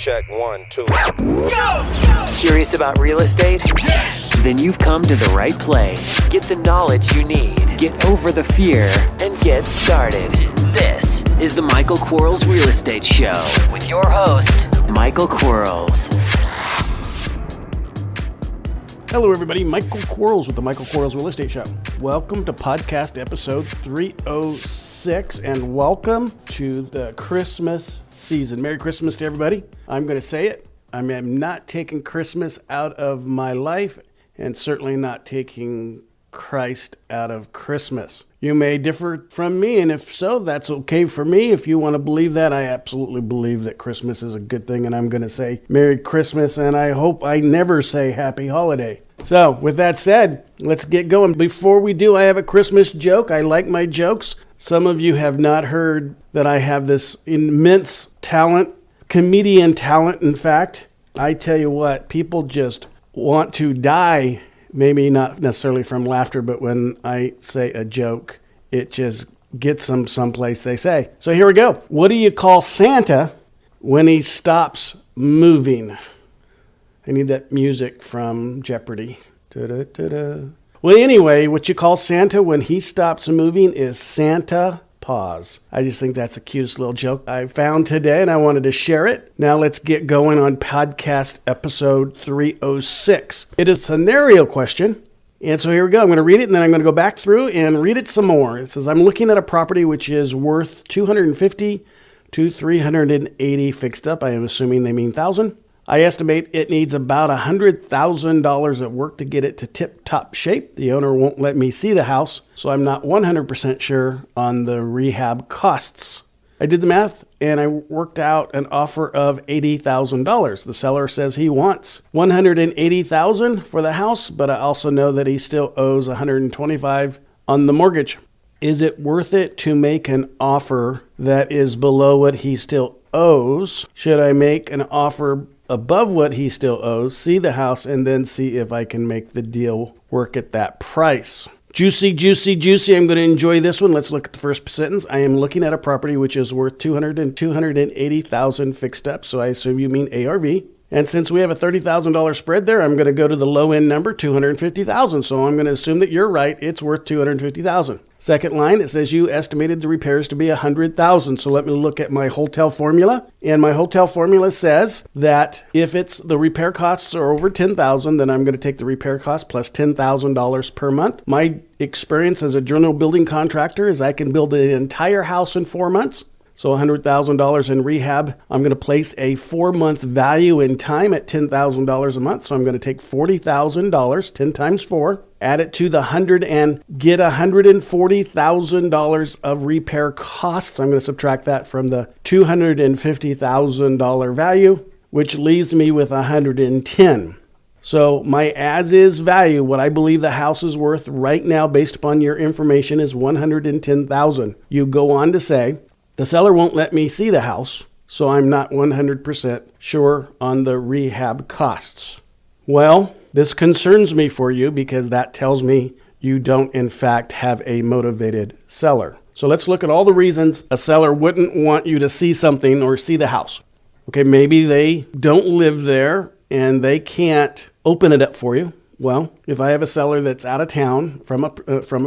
check, 1, 2. Go! Curious about real estate? Yes! Then you've come to the right place. Get the knowledge you need, get over the fear, and get started. This is the Michael Quarles Real Estate Show with your host, Michael Quarles. Hello, everybody. Michael Quarles with the Michael Quarles Real Estate Show. Welcome to podcast episode 306, and welcome to the Christmas season. Merry Christmas to everybody. I'm going to say it. I am not taking Christmas out of my life, and certainly not taking Christ out of Christmas. You may differ from me, and if so, that's okay for me. If you want to believe that, I absolutely believe that Christmas is a good thing, and I'm going to say Merry Christmas, and I hope I never say Happy Holiday. So, with that said, let's get going. Before we do, I have a Christmas joke. I like my jokes. Some of you have not heard that I have this immense talent, comedian talent, in fact. I tell you what, people just want to die. Maybe not necessarily from laughter, but when I say a joke, it just gets them someplace, they say. So here we go. What do you call Santa when he stops moving? I need that music from Jeopardy. Da-da-da-da. Well, anyway, what you call Santa when he stops moving is Santa Paws. I just think that's the cutest little joke I found today, and I wanted to share it. Now let's get going on podcast episode 306. It is a scenario question, and so here we go. I'm going to read it, and then I'm going to go back through and read it some more. It says, I'm looking at a property which is worth $250 to $380 fixed up. I am assuming they mean 1,000. I estimate it needs about $100,000 of work to get it to tip-top shape. The owner won't let me see the house, so I'm not 100% sure on the rehab costs. I did the math, and I worked out an offer of $80,000. The seller says he wants $180,000 for the house, but I also know that he still owes $125,000 on the mortgage. Is it worth it to make an offer that is below what he still owes? Should I make an offer above what he still owes, see the house, and then see if I can make the deal work at that price? Juicy, juicy, juicy. I'm going to enjoy this one. Let's look at the first sentence. I am looking at a property which is worth $200,000 and $280,000 fixed up, so I assume you mean ARV. And since we have a $30,000 spread there, I'm going to go to the low-end number, $250,000. So I'm going to assume that you're right. It's worth $250,000. Second line, it says you estimated the repairs to be $100,000. So let me look at my hotel formula. And my hotel formula says that if it's the repair costs are over $10,000, then I'm going to take the repair cost plus $10,000 per month. My experience as a general building contractor is I can build an entire house in 4 months. So $100,000 in rehab. I'm going to place a 4-month value in time at $10,000 a month. So I'm going to take $40,000, 10 times 4, add it to the 100 and get $140,000 of repair costs. I'm going to subtract that from the $250,000 value, which leaves me with $110,000. So my as-is value, what I believe the house is worth right now based upon your information, is $110,000. You go on to say, the seller won't let me see the house, so I'm not 100% sure on the rehab costs. Well, this concerns me for you because that tells me you don't, in fact, have a motivated seller. So let's look at all the reasons a seller wouldn't want you to see something or see the house. Okay, maybe they don't live there and they can't open it up for you. Well, if I have a seller that's out of town from a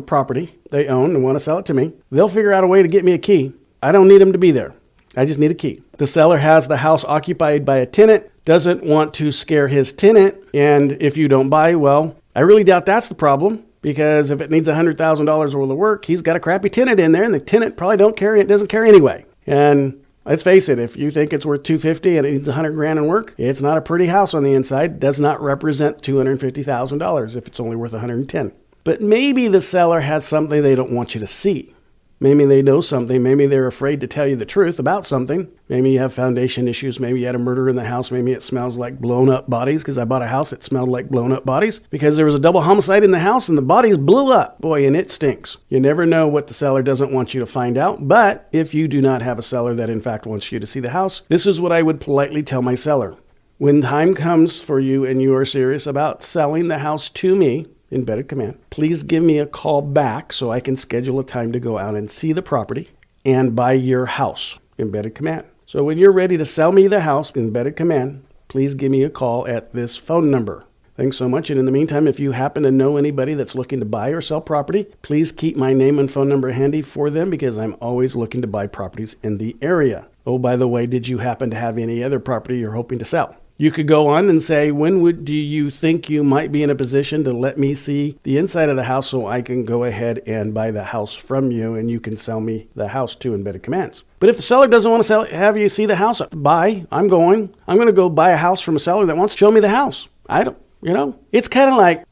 property they own and want to sell it to me, they'll figure out a way to get me a key. I don't need them to be there. I just need a key. The seller has the house occupied by a tenant, doesn't want to scare his tenant, and if you don't buy, well, I really doubt that's the problem, because if it needs $100,000 worth of work, he's got a crappy tenant in there, and the tenant probably doesn't care anyway. And let's face it, if you think it's worth $250,000 and it needs $100,000 in work, it's not a pretty house on the inside. Does not represent $250,000 if it's only worth $110,000. But maybe the seller has something they don't want you to see. Maybe they know something. Maybe they're afraid to tell you the truth about something. Maybe you have foundation issues. Maybe you had a murder in the house. Maybe it smells like blown up bodies, because I bought a house that smelled like blown up bodies because there was a double homicide in the house and the bodies blew up. Boy, and it stinks. You never know what the seller doesn't want you to find out. But if you do not have a seller that in fact wants you to see the house, this is what I would politely tell my seller. When time comes for you and you are serious about selling the house to me, Embedded Command, please give me a call back so I can schedule a time to go out and see the property and buy your house. Embedded Command. So when you're ready to sell me the house, embedded command, please give me a call at this phone number. Thanks so much. And in the meantime, if you happen to know anybody that's looking to buy or sell property, please keep my name and phone number handy for them because I'm always looking to buy properties in the area. Oh, by the way, did you happen to have any other property you're hoping to sell? You could go on and say, do you think you might be in a position to let me see the inside of the house so I can go ahead and buy the house from you and you can sell me the house to embedded commands? But if the seller doesn't want to have you see the house, I'm going to go buy a house from a seller that wants to show me the house. It's kind of like,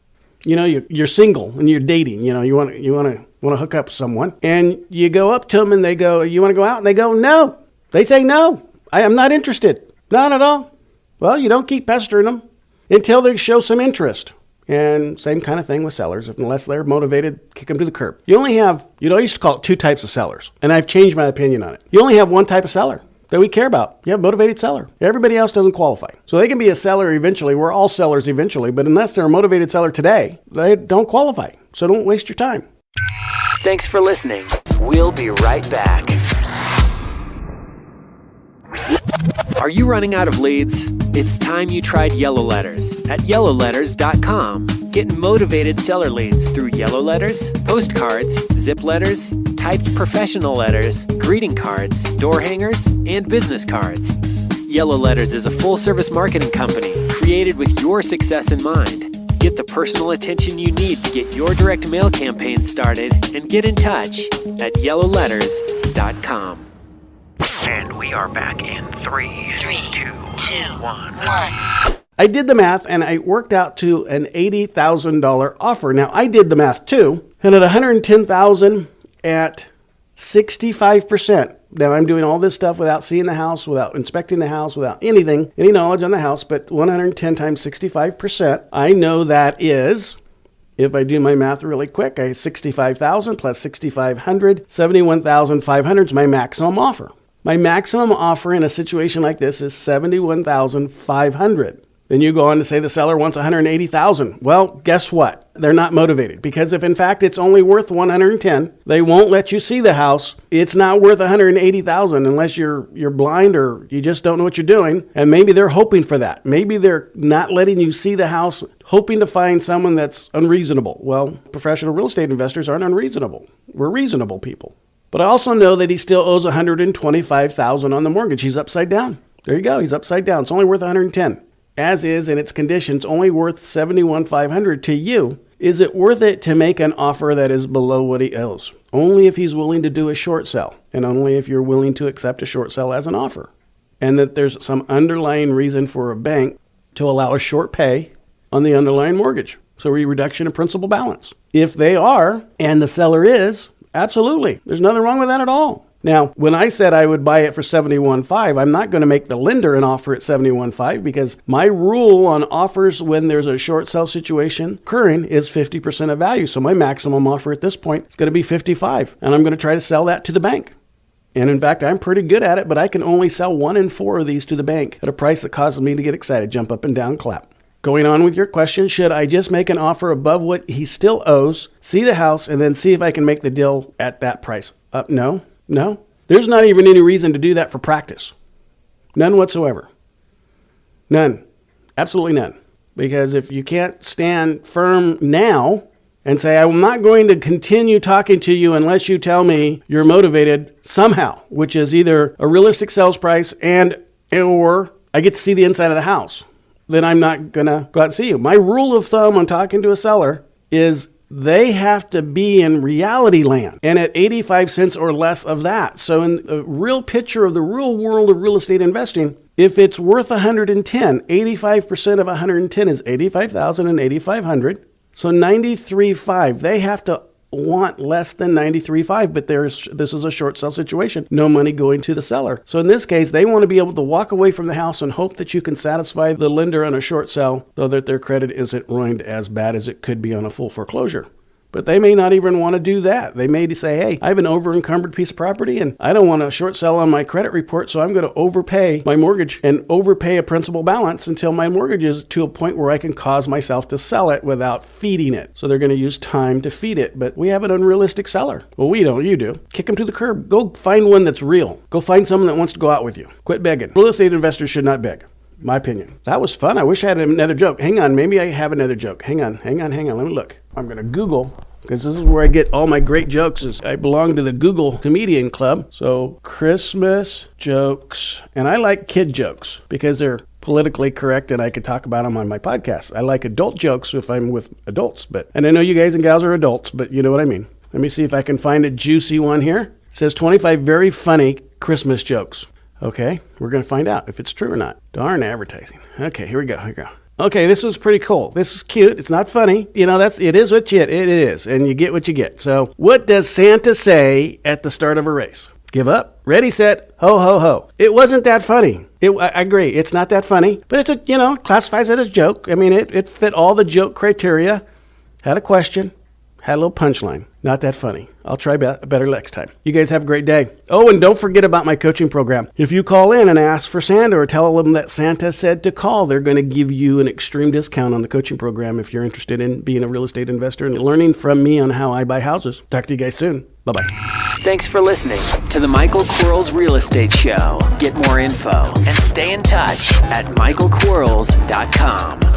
you're single and you're dating, you want to hook up with someone and you go up to them and they go, you want to go out? And they go, no. They say, no, I am not interested. Not at all. Well, you don't keep pestering them until they show some interest. And same kind of thing with sellers. Unless they're motivated, kick them to the curb. You only have, I used to call it 2 types of sellers. And I've changed my opinion on it. You only have 1 type of seller that we care about. You have a motivated seller. Everybody else doesn't qualify. So they can be a seller eventually. We're all sellers eventually. But unless they're a motivated seller today, they don't qualify. So don't waste your time. Thanks for listening. We'll be right back. Are you running out of leads? It's time you tried Yellow Letters at yellowletters.com. Get motivated seller leads through yellow letters, postcards, zip letters, typed professional letters, greeting cards, door hangers, and business cards. Yellow Letters is a full-service marketing company created with your success in mind. Get the personal attention you need to get your direct mail campaign started and get in touch at yellowletters.com. And we are back in 3, 2, 1. I did the math and I worked out to an $80,000 offer. Now I did the math too, and at $110,000 at 65%. Now I'm doing all this stuff without seeing the house, without inspecting the house, without any knowledge on the house, but 110 times 65%. I know that is, if I do my math really quick, 65,000 plus 6,500, 71,500 is my maximum offer. My maximum offer in a situation like this is $71,500. Then you go on to say the seller wants $180,000. Well, guess what? They're not motivated because if in fact it's only worth $110,000, they won't let you see the house. It's not worth $180,000 unless you're blind or you just don't know what you're doing. And maybe they're hoping for that. Maybe they're not letting you see the house, hoping to find someone that's unreasonable. Well, professional real estate investors aren't unreasonable. We're reasonable people. But I also know that he still owes $125,000 on the mortgage. He's upside down. There you go. He's upside down. It's only worth $110,000. As is, in its conditions, only worth $71,500 to you. Is it worth it to make an offer that is below what he owes? Only if he's willing to do a short sell, and only if you're willing to accept a short sell as an offer. And that there's some underlying reason for a bank to allow a short pay on the underlying mortgage. So a reduction of principal balance. If they are, and the seller is, absolutely. There's nothing wrong with that at all. Now, when I said I would buy it for $71,500, I'm not going to make the lender an offer at $71,500 because my rule on offers when there's a short sale situation occurring is 50% of value. So my maximum offer at this point is going to be $55,000, and I'm going to try to sell that to the bank. And in fact, I'm pretty good at it, but I can only sell 1 in 4 of these to the bank at a price that causes me to get excited, jump up and down, clap. Going on with your question, should I just make an offer above what he still owes, see the house, and then see if I can make the deal at that price? No. There's not even any reason to do that for practice. None whatsoever. None. Absolutely none. Because if you can't stand firm now and say, I'm not going to continue talking to you unless you tell me you're motivated somehow, which is either a realistic sales price or I get to see the inside of the house, then I'm not going to go out and see you. My rule of thumb on talking to a seller is they have to be in reality land and at 85 cents or less of that. So in the real picture of the real world of real estate investing, if it's worth 110, 85% of 110 is 85,000 and 8,500. So 93.5, they have to want less than 93.5, but this is a short sale situation. No money going to the seller. So in this case, they want to be able to walk away from the house and hope that you can satisfy the lender on a short sale so that their credit isn't ruined as bad as it could be on a full foreclosure. But they may not even want to do that. They may say, hey, I have an over-encumbered piece of property and I don't want to short sell on my credit report, so I'm going to overpay my mortgage and overpay a principal balance until my mortgage is to a point where I can cause myself to sell it without feeding it. So they're going to use time to feed it. But we have an unrealistic seller. Well, we don't. You do. Kick them to the curb. Go find one that's real. Go find someone that wants to go out with you. Quit begging. Real estate investors should not beg. My opinion. That was fun. I wish I had another joke. Hang on. Maybe I have another joke. Hang on. Let me look. I'm going to Google, because this is where I get all my great jokes. I belong to the Google Comedian Club. So Christmas jokes. And I like kid jokes because they're politically correct and I could talk about them on my podcast. I like adult jokes if I'm with adults. And I know you guys and gals are adults, but you know what I mean. Let me see if I can find a juicy one here. It says 25 very funny Christmas jokes. Okay, we're going to find out if it's true or not. Darn advertising. Okay, here we go. Okay, this was pretty cool. This is cute. It's not funny. You know, it is what it is, and you get what you get. So, what does Santa say at the start of a race? Give up. Ready, set, ho, ho, ho. It wasn't that funny. I agree. It's not that funny, but it's classifies it as joke. I mean, it fit all the joke criteria. Had a question. Had a little punchline. Not that funny. I'll try better next time. You guys have a great day. Oh, and don't forget about my coaching program. If you call in and ask for Santa or tell them that Santa said to call, they're going to give you an extreme discount on the coaching program if you're interested in being a real estate investor and learning from me on how I buy houses. Talk to you guys soon. Bye-bye. Thanks for listening to the Michael Quarles Real Estate Show. Get more info and stay in touch at michaelquarles.com.